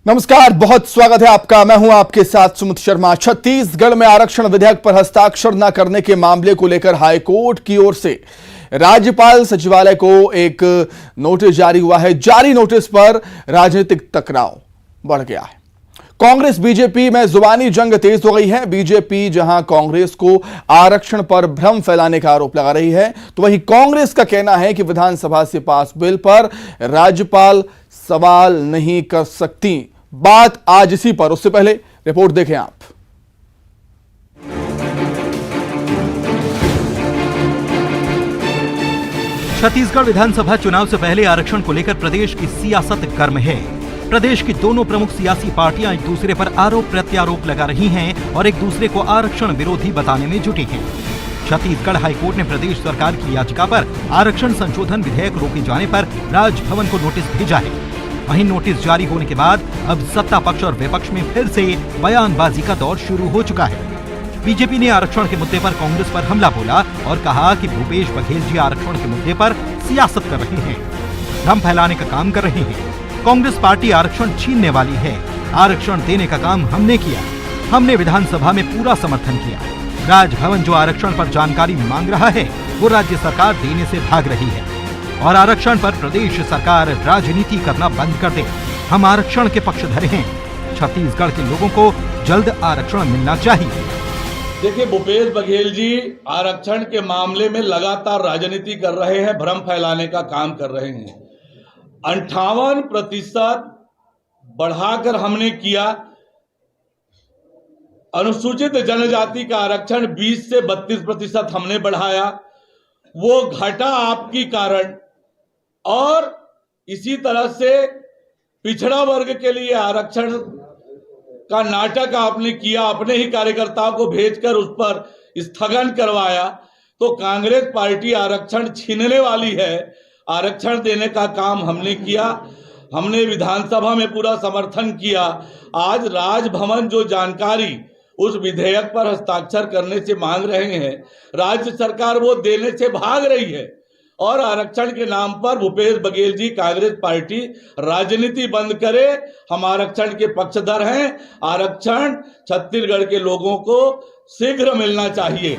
नमस्कार, बहुत स्वागत है आपका। मैं हूं आपके साथ सुमित शर्मा। छत्तीसगढ़ में आरक्षण विधेयक पर हस्ताक्षर न करने के मामले को लेकर हाईकोर्ट की ओर से राज्यपाल सचिवालय को एक नोटिस जारी हुआ है। जारी नोटिस पर राजनीतिक टकराव बढ़ गया है। कांग्रेस बीजेपी में जुबानी जंग तेज हो गई है। बीजेपी जहां कांग्रेस को आरक्षण पर भ्रम फैलाने का आरोप लगा रही है, तो वहीं कांग्रेस का कहना है कि विधानसभा से पास बिल पर राज्यपाल सवाल नहीं कर सकती। बात आज इसी पर, उससे पहले रिपोर्ट देखें आप। छत्तीसगढ़ विधानसभा चुनाव से पहले आरक्षण को लेकर प्रदेश की सियासत गर्म है। प्रदेश की दोनों प्रमुख सियासी पार्टियां एक दूसरे पर आरोप प्रत्यारोप लगा रही हैं और एक दूसरे को आरक्षण विरोधी बताने में जुटी हैं। छत्तीसगढ़ हाईकोर्ट ने प्रदेश सरकार की याचिका पर आरक्षण संशोधन विधेयक रोके जाने पर राजभवन को नोटिस भेजा है। वहीं नोटिस जारी होने के बाद अब सत्ता पक्ष और विपक्ष में फिर से बयानबाजी का दौर शुरू हो चुका है। बीजेपी ने आरक्षण के मुद्दे पर कांग्रेस पर हमला बोला और कहा कि भूपेश बघेल जी आरक्षण के मुद्दे पर सियासत कर रहे हैं, भ्रम फैलाने का काम कर रहे हैं। कांग्रेस पार्टी आरक्षण छीनने वाली है। आरक्षण देने का काम हमने किया। हमने विधानसभा में पूरा समर्थन किया। राजभवन जो आरक्षण पर जानकारी मांग रहा है, वो राज्य सरकार देने से भाग रही है और आरक्षण पर प्रदेश सरकार राजनीति करना बंद कर दे। हम आरक्षण के पक्षधर हैं। छत्तीसगढ़ के लोगों को जल्द आरक्षण मिलना चाहिए। देखिए, भूपेश बघेल जी आरक्षण के मामले में लगातार राजनीति कर रहे हैं, भ्रम फैलाने का काम कर रहे हैं। 58% बढ़ाकर हमने किया। अनुसूचित जनजाति का आरक्षण 20 से 32% हमने बढ़ाया, वो घटा आपकी कारण। और इसी तरह से पिछड़ा वर्ग के लिए आरक्षण का नाटक आपने किया, अपने ही कार्यकर्ताओं को भेजकर उस पर स्थगन करवाया। तो कांग्रेस पार्टी आरक्षण छीनने वाली है। आरक्षण देने का काम हमने किया। हमने विधानसभा में पूरा समर्थन किया। आज राजभवन जो जानकारी उस विधेयक पर हस्ताक्षर करने से मांग रहे हैं, राज्य सरकार वो देने से भाग रही है और आरक्षण के नाम पर भूपेश बघेल जी कांग्रेस पार्टी राजनीति बंद करे। हम आरक्षण के पक्षधर हैं। आरक्षण छत्तीसगढ़ के लोगों को शीघ्र मिलना चाहिए।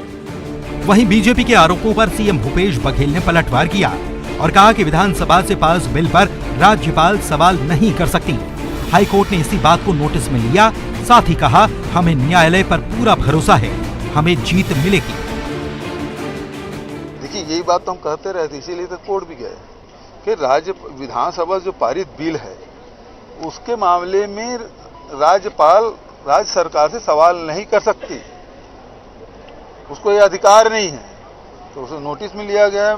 वहीं बीजेपी के आरोपों पर सीएम भूपेश बघेल ने पलटवार किया और कहा कि विधानसभा से पास बिल पर राज्यपाल सवाल नहीं कर सकती। हाईकोर्ट ने इसी बात को नोटिस में लिया। साथ ही कहा, हमें न्यायालय पर पूरा भरोसा है, हमें जीत मिलेगी। देखिए, यही बात तो हम कहते रहे थे, इसीलिए तो कोर्ट भी गए कि विधानसभा जो पारित बिल है उसके मामले में राज्यपाल राज्य सरकार से सवाल नहीं कर सकती, उसको ये अधिकार नहीं है। तो उसे नोटिस में लिया गया।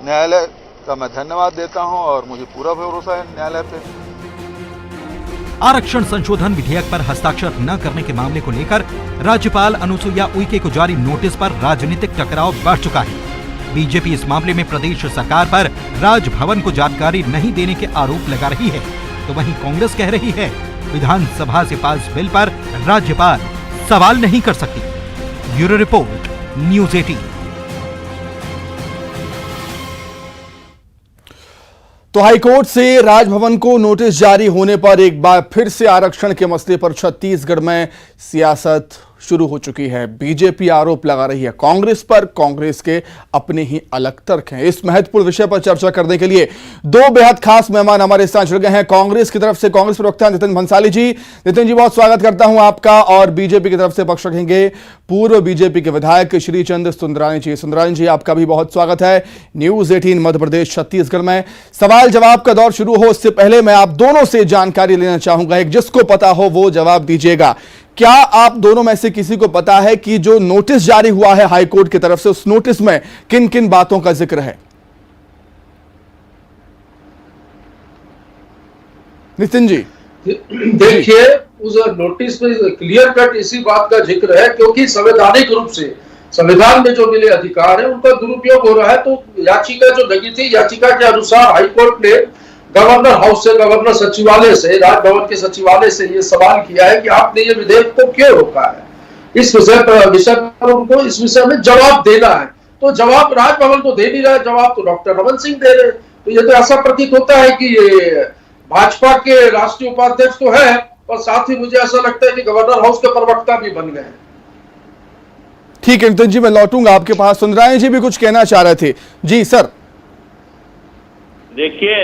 न्यायालय का मैं धन्यवाद देता हूं और मुझे पूरा भरोसा है न्यायालय पे। आरक्षण संशोधन विधेयक पर हस्ताक्षर न करने के मामले को लेकर राज्यपाल अनुसुईया उइके को जारी नोटिस पर राजनीतिक टकराव बढ़ चुका है। बीजेपी इस मामले में प्रदेश सरकार पर राजभवन को जानकारी नहीं देने के आरोप लगा रही है, तो वहीं कांग्रेस कह रही है विधानसभा से पास बिल पर राज्यपाल सवाल नहीं कर सकती। Bureau report, news 18। तो हाईकोर्ट से राजभवन को नोटिस जारी होने पर एक बार फिर से आरक्षण के मसले पर छत्तीसगढ़ में सियासत शुरू हो चुकी है। बीजेपी आरोप लगा रही है कांग्रेस पर, कांग्रेस के अपने ही अलग तर्क हैं। इस महत्वपूर्ण विषय पर चर्चा करने के लिए दो बेहद खास मेहमान हमारे साथ जुड़ गए हैं। कांग्रेस की तरफ से कांग्रेस प्रवक्ता नितिन भंसाली जी। नितिन जी, बहुत स्वागत करता हूं आपका। और बीजेपी की तरफ से पक्ष रखेंगे पूर्व बीजेपी के विधायक श्रीचंद सुंदरानी जी। सुंदरानी जी, आपका भी बहुत स्वागत है न्यूज़ 18 मध्य प्रदेश छत्तीसगढ़ में। सवाल जवाब का दौर शुरू हो उससे पहले मैं आप दोनों से जानकारी लेना चाहूंगा। एक जिसको पता हो वो जवाब दीजिएगा। क्या आप दोनों में से किसी को पता है कि जो नोटिस जारी हुआ है हाईकोर्ट की तरफ से, उस नोटिस में किन किन बातों का जिक्र है? नितिन जी। देखिए, उस नोटिस में क्लियर कट इसी बात का जिक्र है, क्योंकि संवैधानिक रूप से संविधान में जो मिले अधिकार है उनका दुरुपयोग हो रहा है। तो याचिका जो लगी थी, याचिका के अनुसार हाईकोर्ट ने गवर्नर हाउस से, गवर्नर सचिवालय से, राजभवन के सचिवालय से ये सवाल किया है कि आपने ये विधेयक को क्यों रोका है। इस विषय पर उनको इस विषय में जवाब देना है। तो जवाब राजभवन को दे नहीं रहा है, जवाब तो डॉक्टर रमन सिंह दे रहे हैं। तो ये तो ऐसा प्रतीत होता है कि ये भाजपा के राष्ट्रीय उपाध्यक्ष तो है, और साथ ही मुझे ऐसा लगता है कि गवर्नर हाउस के प्रवक्ता भी बन गए हैं। ठीक है नितिन जी, मैं लौटूंगा आपके पास। सुंदराय जी भी कुछ कहना चाह रहे थे। जी सर। देखिए,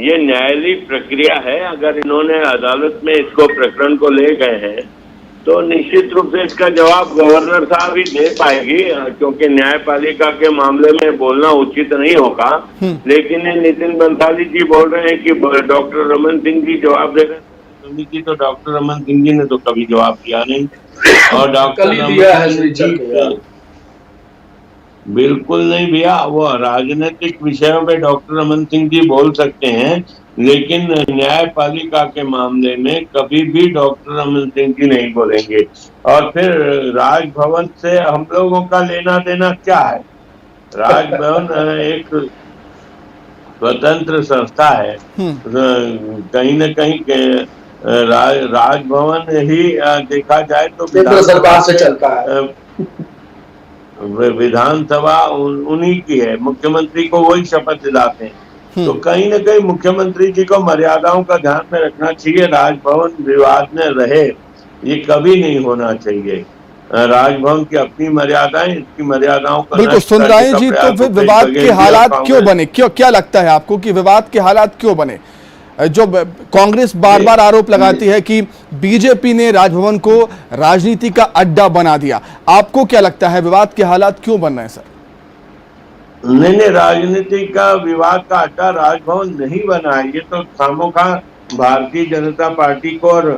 ये न्यायालयी प्रक्रिया है। अगर इन्होंने अदालत में इसको प्रकरण को ले गए हैं तो निश्चित रूप से इसका जवाब गवर्नर साहब ही दे पाएगी, क्योंकि न्यायपालिका के मामले में बोलना उचित नहीं होगा। लेकिन नितिन बंसाली जी बोल रहे हैं कि डॉक्टर रमन सिंह जी जवाब दे रहे हैं। समिति तो डॉक्टर रमन सिंह जी ने तो कभी जवाब दिया नहीं, और डॉक्टर रमन सिंह जी बिल्कुल नहीं भैया। वो राजनीतिक विषयों पे डॉक्टर रमन सिंह जी बोल सकते हैं, लेकिन न्यायपालिका के मामले में कभी भी डॉक्टर रमन सिंह जी नहीं बोलेंगे। और फिर राजभवन से हम लोगों का लेना देना क्या है? राजभवन एक स्वतंत्र संस्था है। कहीं न कहीं राजभवन ही देखा जाए तो केंद्र सरकार से चलता है। विधानसभा उन्हीं की है, मुख्यमंत्री को वही शपथ दिलाते हैं। तो कहीं न कहीं मुख्यमंत्री जी को मर्यादाओं का ध्यान में रखना चाहिए। राजभवन विवाद में रहे, ये कभी नहीं होना चाहिए। राजभवन की अपनी मर्यादाएं, इसकी मर्यादाओं का बिल्कुल। सुंदराय जी, तो फिर विवाद के हालात क्यों बने? क्या लगता है आपको कि विवाद के हालात क्यों बने? जो कांग्रेस बार बार आरोप लगाती है कि बीजेपी ने राजभवन को राजनीति का अड्डा बना दिया, आपको क्या लगता है विवाद के हालात क्यों बन रहे हैं सर? नहीं, राजनीति का विवाद का अड्डा राजभवन नहीं बना है। ये तो खामोखा भारतीय जनता पार्टी को और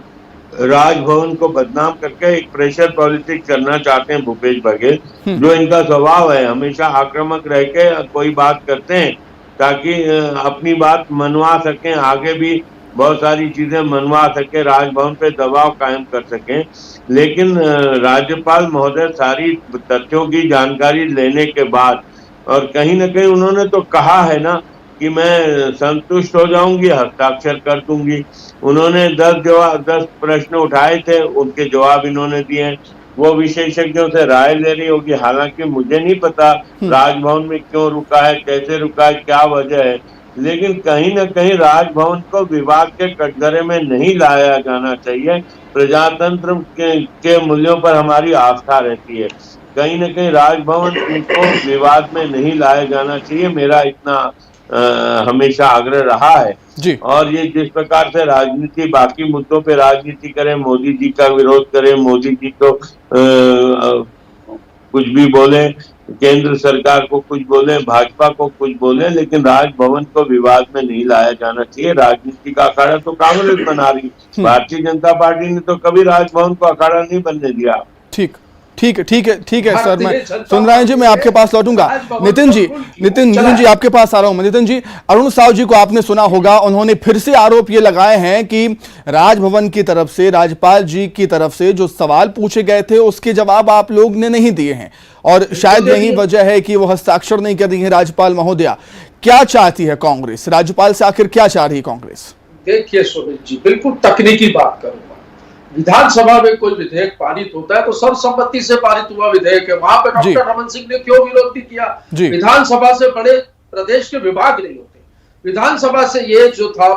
राजभवन को बदनाम करके एक प्रेशर पॉलिटिक्स करना चाहते हैं भूपेश बघेल, जो इनका स्वभाव है। हमेशा आक्रामक रह के कोई बात करते हैं ताकि अपनी बात मनवा सकें, आगे भी बहुत सारी चीजें मनवा सके, राजभवन पे दबाव कायम कर सकें। लेकिन राज्यपाल महोदय सारी तथ्यों की जानकारी लेने के बाद, और कहीं न कहीं उन्होंने तो कहा है ना कि मैं संतुष्ट हो जाऊंगी, हस्ताक्षर कर दूंगी। उन्होंने 10 प्रश्न उठाए थे, उनके जवाब इन्होंने दिए। वो विशेषज्ञों से राय ले रही होगी। हालांकि मुझे नहीं पता राजभवन में क्यों रुका है, कैसे रुका है, क्या वजह है, लेकिन कहीं न कहीं राजभवन को विवाद के कटघरे में नहीं लाया जाना चाहिए। प्रजातंत्र के मूल्यों पर हमारी आस्था रहती है। कहीं न कहीं राजभवन को विवाद में नहीं लाया जाना चाहिए, मेरा इतना हमेशा आग्रह रहा है जी। और ये जिस प्रकार से राजनीति, बाकी मुद्दों पे राजनीति करें, मोदी जी का विरोध करें, मोदी जी को कुछ भी बोले, केंद्र सरकार को कुछ बोले, भाजपा को कुछ बोले, लेकिन राजभवन को विवाद में नहीं लाया जाना चाहिए। राजनीति का अखाड़ा तो कांग्रेस बना रही, भारतीय जनता पार्टी ने तो कभी राजभवन को अखाड़ा नहीं बनने दिया। ठीक है सर। मैं सुंदराय जी, मैं आपके पास लौटूंगा। नितिन जी आपके पास आ रहा हूं मैं। नितिन जी, अरुण साव जी को आपने सुना होगा, उन्होंने फिर से आरोप ये लगाए हैं कि राजभवन की तरफ से, राज्यपाल जी की तरफ से जो सवाल पूछे गए थे उसके जवाब आप लोग ने नहीं दिए हैं, और शायद यही वजह है कि वो हस्ताक्षर नहीं कर रही है राज्यपाल महोदया। क्या चाहती है कांग्रेस? राज्यपाल से आखिर क्या चाह रही है कांग्रेस? देखिए सुमित जी, बिल्कुल तकनीकी बात करूंगा। विधानसभा में कोई विधेयक पारित होता है तो सर्वसम्मति से पारित हुआ विधेयक है। वहां पे डॉक्टर रमन सिंह ने क्यों विरोध भी किया? विधानसभा से बड़े प्रदेश के विभाग नहीं होते। विधानसभा से ये जो था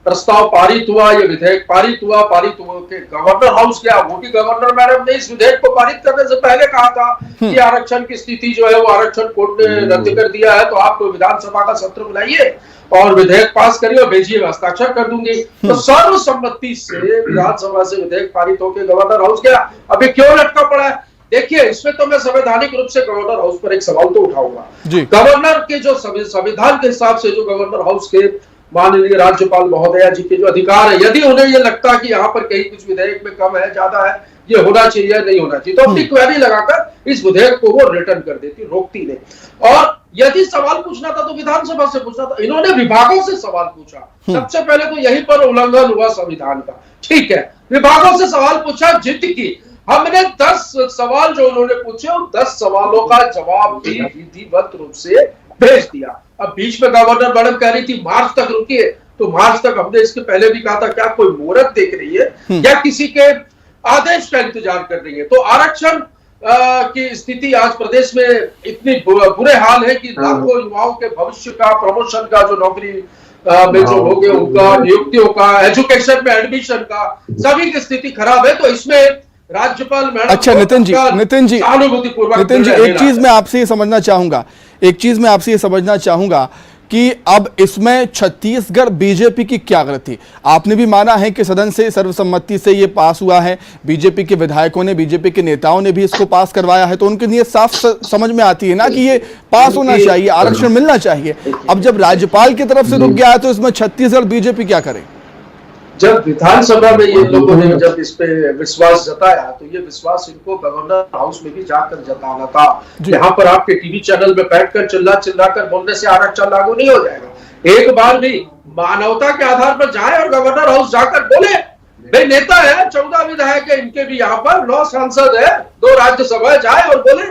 प्रस्ताव पारित हुआ, ये विधेयक पारित हुआ के गवर्नर हाउस गया, वो भी गवर्नर मैडम ने इस विधेयक को पारित करने से पहले कहा था कि आरक्षण की स्थिति जो है वो आरक्षण कोर्ट ने रद्द कर दिया है, तो आप विधानसभा का सत्र बुलाइए और विधेयक पास करिए और भेजिए, हस्ताक्षर कर दूंगी। तो सर्वसम्मति से विधानसभा से विधेयक पारित होकर गवर्नर हाउस गया। अभी क्यों लटका पड़ा है? देखिए, इसमें तो मैं संवैधानिक रूप से गवर्नर हाउस पर एक सवाल तो उठाऊंगा। गवर्नर के जो संविधान के हिसाब से जो गवर्नर हाउस के माननीय राज्यपाल महोदया जी के जो अधिकार है, यदि उन्हें ये लगता है कि यहाँ पर कहीं कुछ विधेयक में कम है, ज्यादा है, ये होना चाहिए नहीं होना चाहिए, तो अपनी क्वेरी लगाकर इस विधेयक को वो रिटर्न कर देती, रोकती नहीं। और यदि सवाल पूछना था तो विधानसभा से पूछना था। इन्होंने विभागों से सवाल पूछा। सबसे पहले तो यहीं पर उल्लंघन हुआ संविधान का। ठीक है, विभागों से सवाल पूछा, जिद की। हमने 10 सवाल जो उन्होंने पूछे, उन 10 सवालों का जवाब भी विधिवत रूप से भेज दिया। अब बीच में गवर्नर मैडम कह रही थी मार्च तक रुकिए, तो मार्च तक हमने इसके पहले भी कहा था, क्या कोई मुहूर्त देख रही है या किसी के आदेश का इंतजार कर रही है? तो आरक्षण की स्थिति आज प्रदेश में इतनी बुरे हाल है कि लाखों युवाओं के भविष्य का, प्रमोशन का, जो नौकरी में जो हो गए उनका नियुक्तियों का, एजुकेशन में एडमिशन का, सभी की स्थिति खराब है। तो इसमें राज्यपाल मैडम अच्छा नितिन जी एक चीज मैं आपसे ये समझना चाहूंगा कि अब इसमें छत्तीसगढ़ बीजेपी की क्या गलती? आपने भी माना है कि सदन से सर्वसम्मति से ये पास हुआ है, बीजेपी के विधायकों ने, बीजेपी के नेताओं ने भी इसको पास करवाया है, तो उनके लिए साफ समझ में आती है ना कि ये पास होना चाहिए, आरक्षण मिलना चाहिए। अब जब राज्यपाल की तरफ से रुक गया है तो इसमें छत्तीसगढ़ बीजेपी क्या करे? जब विधानसभा में ये लोगों ने जब इस पे विश्वास जताया तो ये विश्वास इनको गवर्नर हाउस में भी जाकर जताना था। यहाँ पर आपके टीवी चैनल में बैठकर चिल्ला कर बोलने से आरक्षण लागू नहीं हो जाएगा। एक बार भी मानवता के आधार पर जाए और गवर्नर हाउस जाकर बोले, भाई नेता है, 14 विधायक है इनके भी, यहाँ पर 9 सांसद है, 2 राज्यसभा, जाए और बोले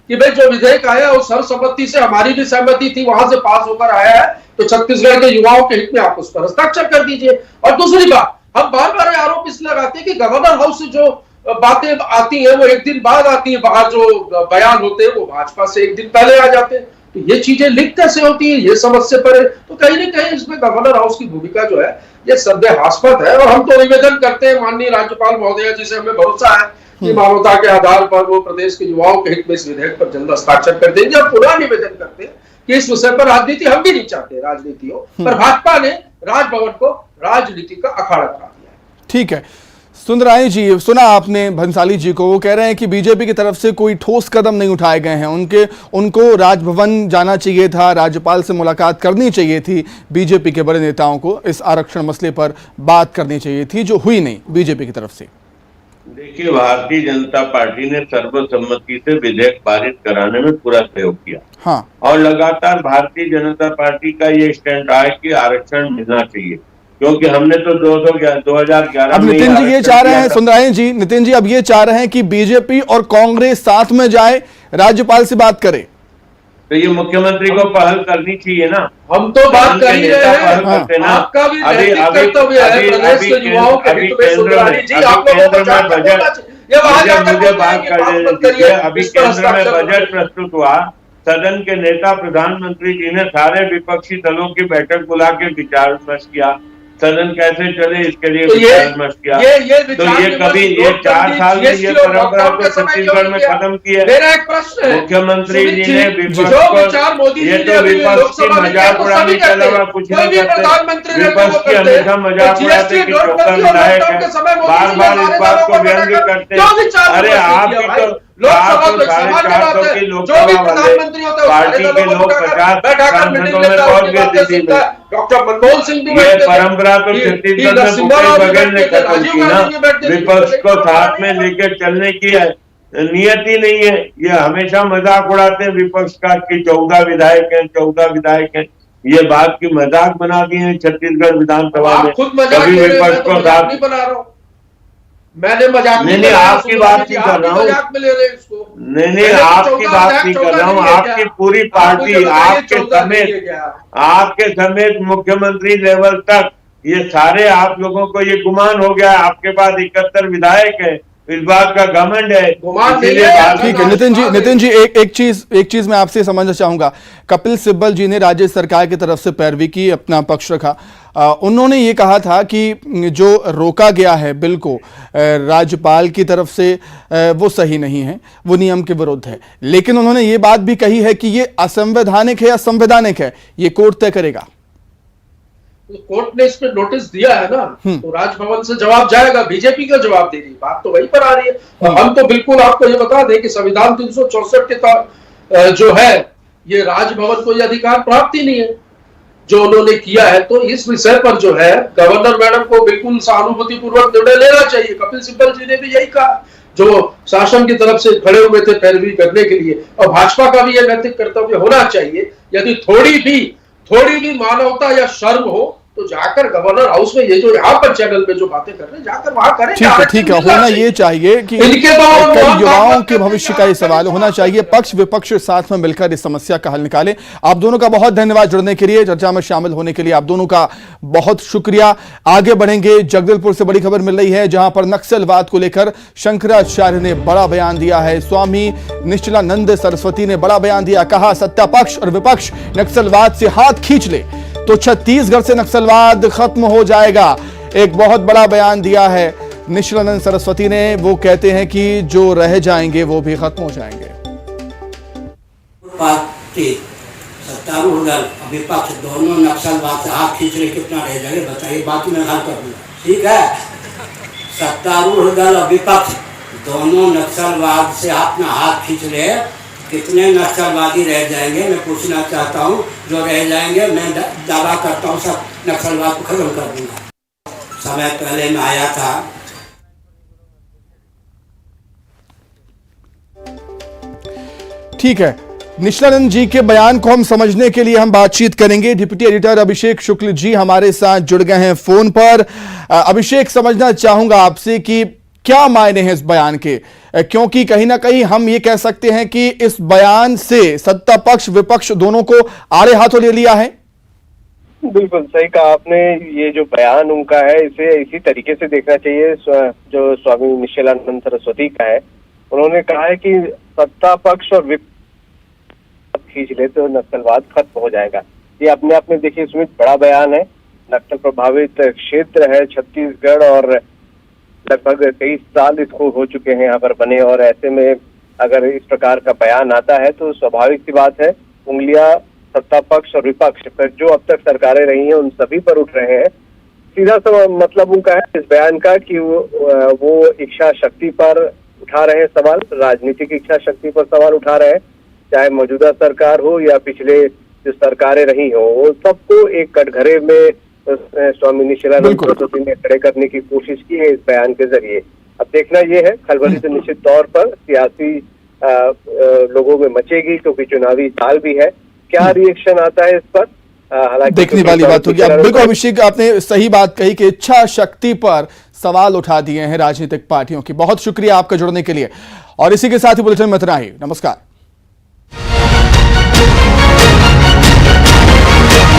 कि भाई जो विधेयक आया वो सर्वसम्मति से, हमारी भी सहमति थी, वहां से पास होकर आया है, तो छत्तीसगढ़ के युवाओं के हित में आप उस पर हस्ताक्षर कर दीजिए। और दूसरी बात, हम बार बार आरोप इसलिए लगाते हैं कि गवर्नर हाउस से जो बातें आती हैं वो एक दिन बाद आती हैं, बाहर जो बयान होते हैं वो भाजपा से एक दिन पहले आ जाते हैं। तो ये चीजें लीक कैसे होती है, ये समझ से परे। तो कहीं ना कहीं इसमें गवर्नर हाउस की भूमिका जो है ये संदेहास्पद है। और हम तो निवेदन करते हैं माननीय राज्यपाल महोदय जी से, हमें भरोसा है कि मानवता के आधार पर वो प्रदेश के युवाओं के हित में इस विधेयक पर जल्द हस्ताक्षर कर देंगे। हम पूरा निवेदन करते हैं कि इस विषय पर राजनीति हम भी नहीं चाहते, राजनीतियों पर भाजपा ने राजभवन को राजनीति का अखाड़ा बना दिया है। ठीक है, सुंदरानी जी, सुना आपने भंसाली जी को, वो कह रहे हैं कि बीजेपी की तरफ से कोई ठोस कदम नहीं उठाए गए हैं, उनको राजभवन जाना चाहिए था, राज्यपाल से मुलाकात करनी चाहिए थी, बीजेपी के बड़े नेताओं को इस आरक्षण मसले पर बात करनी चाहिए थी, जो हुई नहीं बीजेपी की तरफ से। देखिए, भारतीय जनता पार्टी ने सर्वसम्मति से विधेयक पारित कराने में पूरा सहयोग किया। हाँ, और लगातार भारतीय जनता पार्टी का ये स्टैंड रहा है कि आरक्षण मिलना चाहिए, क्योंकि हमने तो 2011 अब नितिन जी ये चाह रहे हैं, सुंदरानी जी, नितिन जी अब ये चाह रहे हैं कि बीजेपी और कांग्रेस साथ में जाए, राज्यपाल से बात करे। तो ये मुख्यमंत्री को पहल करनी चाहिए ना। हम तो बात कर ही रहे हैं, आपका भी नैतिक कर्तव्य है प्रदेश के युवाओं के हित में। सुंदरानी जी, आप लोगों को मुझे बात करने दीजिए। अभी केंद्र में बजट प्रस्तुत हुआ, सदन के नेता प्रधानमंत्री जी ने सारे विपक्षी दलों की बैठक बुला के विचार विमर्श किया, सदन कैसे चले इसके लिए विचार विमर्श किया। तो ये कभी ये 4 साल में ये परंपरा को छत्तीसगढ़ में खत्म की है। मेरा एक प्रश्न है, मुख्यमंत्री जी ने विपक्ष को, ये तो विपक्ष की मजाक उड़ाने के अलावा कुछ नहीं करते। विपक्ष की हमेशा मजाक उड़ाते कि 14 विधायक है, बार बार इस बात को व्यंग्य करते। अरे आप तो 400-450 की लोकसभा वाले पार्टी के लोग 50 सांसदों में पहुंच गए दिल्ली में। डॉक्टर मनमोहन सिंह भी ये परंपरा तो छत्तीसगढ़ में भूपेश बघेल ने खत्म की ना। विपक्ष को साथ में लेकर चलने की नियति नहीं है। ये हमेशा मजाक उड़ाते हैं विपक्ष का कि 14 विधायक हैं, 14 विधायक हैं। ये बात की मजाक बना दी है छत्तीसगढ़ विधानसभा में। कभी विपक्ष को साथ मैंने मजाक नहीं, आपकी बात नहीं कर रहा हूँ, नहीं आपकी बात नहीं कर रहा हूँ। आपकी पूरी पार्टी आपके समेत मुख्यमंत्री लेवल तक ये सारे आप लोगों को ये गुमान हो गया, आपके पास 71 विधायक है, इस बात का घमंड है। ठीक है नितिन जी एक चीज मैं आपसे समझना चाहूंगा। कपिल सिब्बल जी ने राज्य सरकार की तरफ से पैरवी की, अपना पक्ष रखा। उन्होंने ये कहा था कि जो रोका गया है बिल को राज्यपाल की तरफ से वो सही नहीं है, वो नियम के विरुद्ध है। लेकिन उन्होंने ये बात भी कही है कि ये असंवैधानिक है या संवैधानिक है, ये कोर्ट तय करेगा। कोर्ट ने इस पे नोटिस दिया है ना, तो राजभवन से जवाब जाएगा, बीजेपी का जवाब दे रही, बात तो वहीं पर आ रही है। हम तो बिल्कुल आपको ये बता दें कि संविधान 364 के तहत जो है ये राजभवन को ये अधिकार प्राप्त ही नहीं है जो उन्होंने किया है। तो इस विषय पर जो है गवर्नर मैडम को बिल्कुल सहानुभूति पूर्वक निर्णय लेना चाहिए। कपिल सिब्बल जी ने भी यही कहा, जो शासन की तरफ से खड़े हुए थे पैरवी करने के लिए। और भाजपा का भी यह नैतिक कर्तव्य होना चाहिए, यदि थोड़ी भी मानवता या शर्म हो तो जाकर गवर्नर हाउस में ये जो यहाँ पर चैनल पे जो बातें कर रहे हैं जाकर वहां करें। ठीक है होना ये चाहिए कि कई युवाओं के भविष्य का ये सवाल होना चाहिए। पक्ष विपक्ष साथ में मिलकर इस समस्या का हल निकालें। आप दोनों का बहुत धन्यवाद जुड़ने के लिए, चर्चा में शामिल होने के लिए आप दोनों का बहुत शुक्रिया। आगे बढ़ेंगे, जगदलपुर से बड़ी खबर मिल रही है जहां पर नक्सलवाद को लेकर शंकराचार्य ने बड़ा बयान दिया है। स्वामी निश्चलानंद सरस्वती ने बड़ा बयान दिया, कहा सत्ता पक्ष और विपक्ष नक्सलवाद से हाथ खींच ले तो छत्तीसगढ़ से नक्सलवाद खत्म हो जाएगा। एक बहुत बड़ा बयान दिया है निशिलानंद सरस्वती ने। वो कहते हैं कि जो रह जाएंगे वो भी खत्म हो जाएंगे। पार्टी सत्तारूढ़ दल विपक्ष दोनों नक्सलवाद से हाथ खींच रहे, कितना रह जाएगा बताइए, बात में हल कर दूंगा, ठीक है। सत्तारूढ़ दल और विपक्ष दोनों नक्सलवाद से अपना हाथ खींच रहे, कितने नक्सलवादी रह जाएंगे मैं पूछना चाहता हूँ। जो रह जाएंगे मैं दावा करता हूँ सब नक्सलवाद को खत्म कर दूंगा। समय पहले में आया था, ठीक है। निशिलानंद जी के बयान को हम समझने के लिए हम बातचीत करेंगे। डिप्टी एडिटर अभिषेक शुक्ल जी हमारे साथ जुड़ गए हैं फोन पर। अभिषेक, समझना चाहूंगा आपसे कि क्या मायने हैं इस बयान के, क्योंकि कहीं ना कहीं हम ये कह सकते हैं कि इस बयान से सत्ता पक्ष विपक्ष दोनों को आड़े हाथों ले लिया है। बिल्कुल सही कहा आपने। ये जो बयान उनका है इसे इसी तरीके से देखना चाहिए जो स्वामी निशिलानंद सरस्वती का है। उन्होंने कहा है कि सत्ता पक्ष और विपक्ष खींच ले तो नक्सलवाद खत्म हो जाएगा। ये अपने आप में देखिए इसमें बड़ा बयान है। नक्सल प्रभावित क्षेत्र है छत्तीसगढ़ और लगभग 23 साल इसको हो चुके हैं यहाँ पर बने, और ऐसे में अगर इस प्रकार का बयान आता है तो स्वाभाविक सी बात है उंगलियां सत्ता पक्ष और विपक्ष पर जो अब तक सरकारें रही हैं उन सभी पर उठ रहे हैं। सीधा सा मतलब उनका है इस बयान का कि वो इच्छा शक्ति पर उठा रहे हैं सवाल, राजनीतिक इच्छा शक्ति पर सवाल उठा रहे हैं, चाहे मौजूदा सरकार हो या पिछले जो सरकारें रही हो, वो सबको एक कटघरे में स्वामी निशिलानंद सरस्वती ने खड़े करने की कोशिश की है इस बयान के जरिए। अब देखना यह है, खलबली तो निश्चित तौर पर सियासी लोगों में मचेगी क्योंकि चुनावी साल भी है। क्या रिएक्शन आता है इस पर हालांकि देखने वाली बात होगी। अब बिल्कुल अभिषेक, आपने सही बात कही कि इच्छा शक्ति पर सवाल उठा दिए हैं राजनीतिक पार्टियों की। बहुत शुक्रिया आपका जुड़ने के लिए, और इसी के साथ ही बुलेटिन में इतना ही। नमस्कार।